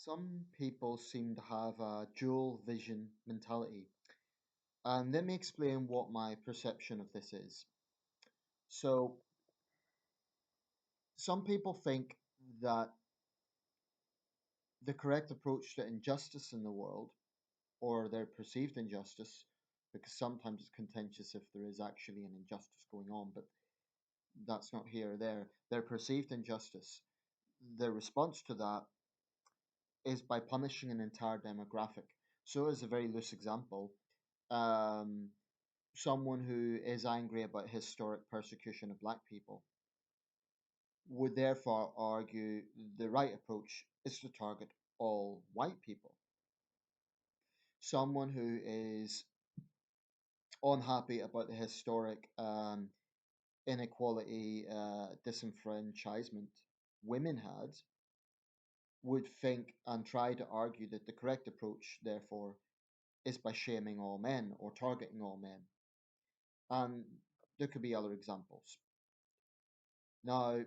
Some people seem to have a dual vision mentality. And let me explain what my perception of this is. So, some people think that the correct approach to injustice in the world, or their perceived injustice, because sometimes it's contentious if there is actually an injustice going on, but that's not here or there. Their perceived injustice, their response to that is by punishing an entire demographic. So, as a very loose example, um, someone who is angry about historic persecution of black people would therefore argue the right approach is to target all white people. Someone who is unhappy about the historic inequality, disenfranchisement women had would think and try to argue that the correct approach, therefore, is by shaming all men or targeting all men. And there could be other examples. Now,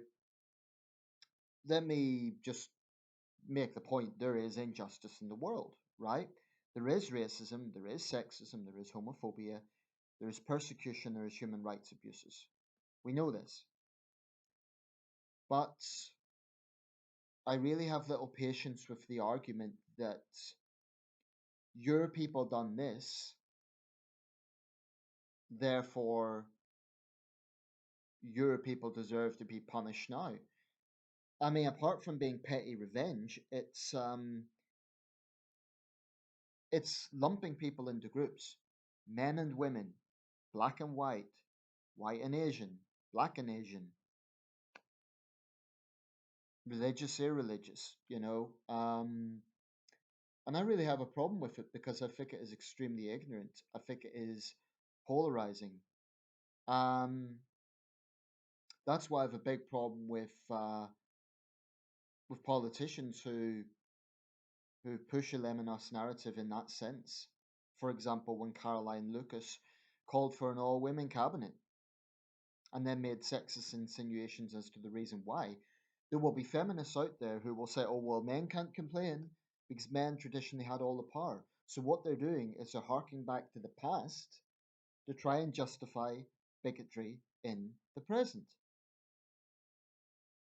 let me just make the point there is injustice in the world, right? There is racism, there is sexism, there is homophobia, there is persecution, there is human rights abuses. We know this. But I really have little patience with the argument that your people done this, therefore your people deserve to be punished now. I mean, apart from being petty revenge, it's lumping people into groups, men and women, black and white and Asian, black and Asian, religious, irreligious, and I really have a problem with it because I think it is extremely ignorant. I think it is polarizing. Um, that's why I have a big problem with politicians who push a Lemonis narrative in that sense. For example, when Caroline Lucas called for an all-women cabinet and then made sexist insinuations as to the reason why, there will be feminists out there who will say, oh, well, men can't complain because men traditionally had all the power. So what they're doing is they're harking back to the past to try and justify bigotry in the present.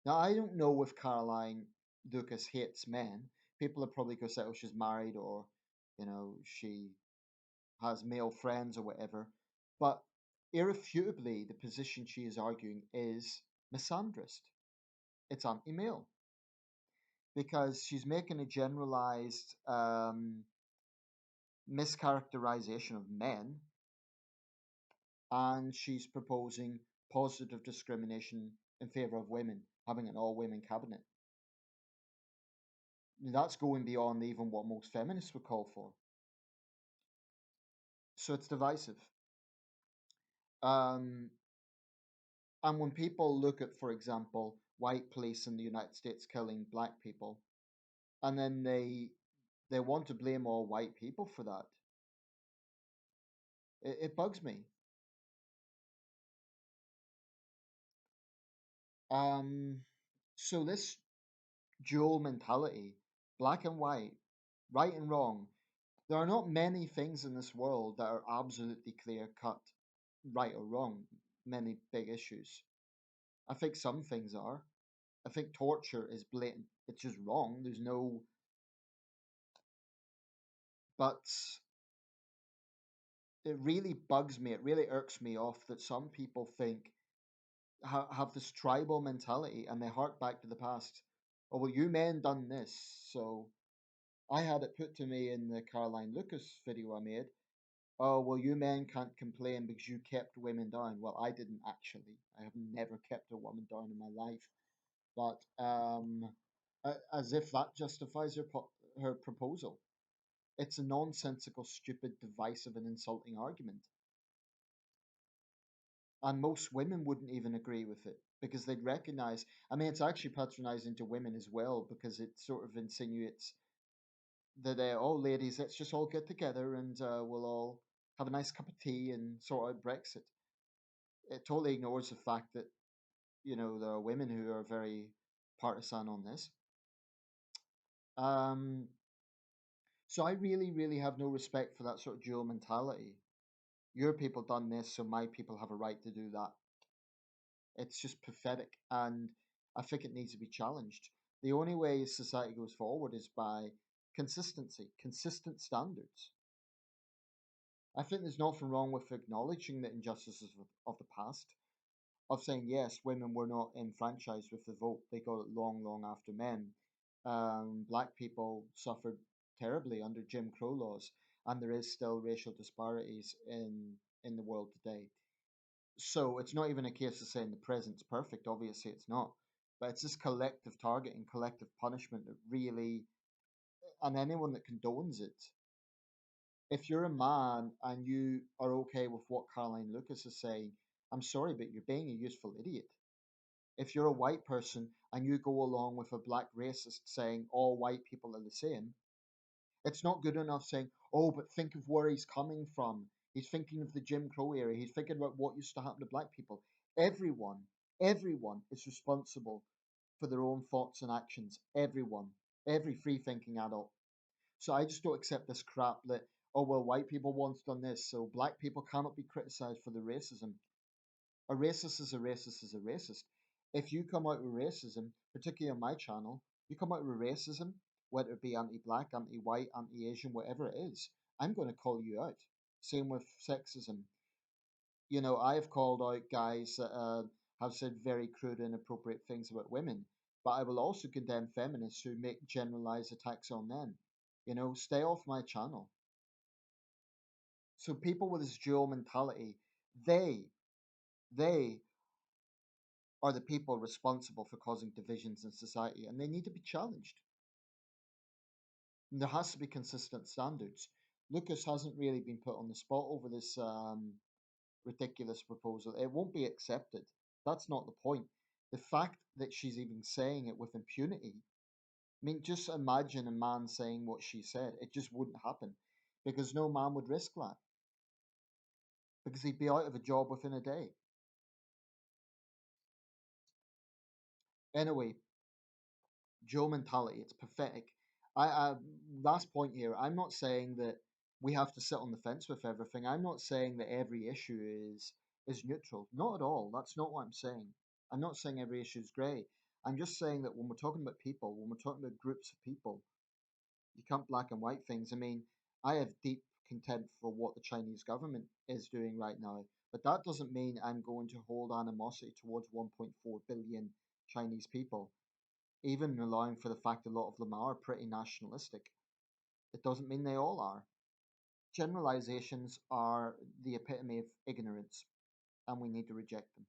Now, I don't know if Caroline Lucas hates men. People are probably going to say, oh, she's married or, she has male friends or whatever. But irrefutably, the position she is arguing is misandrist. It's anti-male because she's making a generalized mischaracterization of men, and she's proposing positive discrimination in favor of women, having an all-women cabinet. That's going beyond even what most feminists would call for. So it's divisive. Um, and when people look at, for example, white police in the United States killing black people, and then they want to blame all white people for that, it bugs me. Um, so this dual mentality, black and white, right and wrong, there are not many things in this world that are absolutely clear cut, right or wrong. Many big issues. I think some things are. I think torture is blatant. It's just wrong. There's no. But it really bugs me. It really irks me off that some people think have this tribal mentality and they hark back to the past. Oh well, you men done this, so I had it put to me in the Caroline Lucas video I made. Oh well, you men can't complain because you kept women down. Well, I didn't actually. I have never kept a woman down in my life. But as if that justifies her proposal. It's a nonsensical, stupid, divisive, and insulting argument. And most women wouldn't even agree with it because they'd recognize. I mean, it's actually patronizing to women as well because it sort of insinuates that, oh, ladies, let's just all get together and we'll all have a nice cup of tea and sort out Brexit. It totally ignores the fact that, there are women who are very partisan on this. Um, so I really, really have no respect for that sort of dual mentality. Your people done this, so my people have a right to do that. It's just pathetic, and I think it needs to be challenged. The only way society goes forward is by consistency, consistent standards. I think there's nothing wrong with acknowledging the injustices of the past, of saying, yes, women were not enfranchised with the vote. They got it long, long after men. Black people suffered terribly under Jim Crow laws, and there is still racial disparities in the world today. So it's not even a case of saying the present's perfect. Obviously, it's not. But it's this collective targeting, collective punishment that really, and anyone that condones it. If you're a man and you are okay with what Caroline Lucas is saying, I'm sorry, but you're being a useful idiot. If you're a white person and you go along with a black racist saying all white people are the same, it's not good enough saying, oh, but think of where he's coming from. He's thinking of the Jim Crow era. He's thinking about what used to happen to black people. Everyone, everyone is responsible for their own thoughts and actions. Everyone, every free thinking adult. So I just don't accept this crap that, oh, well, white people once done this, so black people cannot be criticized for the racism. A racist is a racist is a racist. If you come out with racism, particularly on my channel, you come out with racism, whether it be anti-black, anti-white, anti-Asian, whatever it is, I'm going to call you out. Same with sexism. You know, I've called out guys that have said very crude, inappropriate things about women, but I will also condemn feminists who make generalized attacks on men. You know, stay off my channel. So people with this dual mentality, they they are the people responsible for causing divisions in society, and they need to be challenged. And there has to be consistent standards. Lucas hasn't really been put on the spot over this ridiculous proposal. It won't be accepted. That's not the point. The fact that she's even saying it with impunity, I mean, just imagine a man saying what she said. It just wouldn't happen because no man would risk that because he'd be out of a job within a day. Anyway, Joe mentality. It's pathetic. I last point here. I'm not saying that we have to sit on the fence with everything. I'm not saying that every issue is neutral. Not at all. That's not what I'm saying. I'm not saying every issue is grey. I'm just saying that when we're talking about people, when we're talking about groups of people, you can't black and white things. I mean, I have deep contempt for what the Chinese government is doing right now, but that doesn't mean I'm going to hold animosity towards 1.4 billion Chinese people, even allowing for the fact a lot of them are pretty nationalistic. It doesn't mean they all are. Generalizations are the epitome of ignorance, and we need to reject them.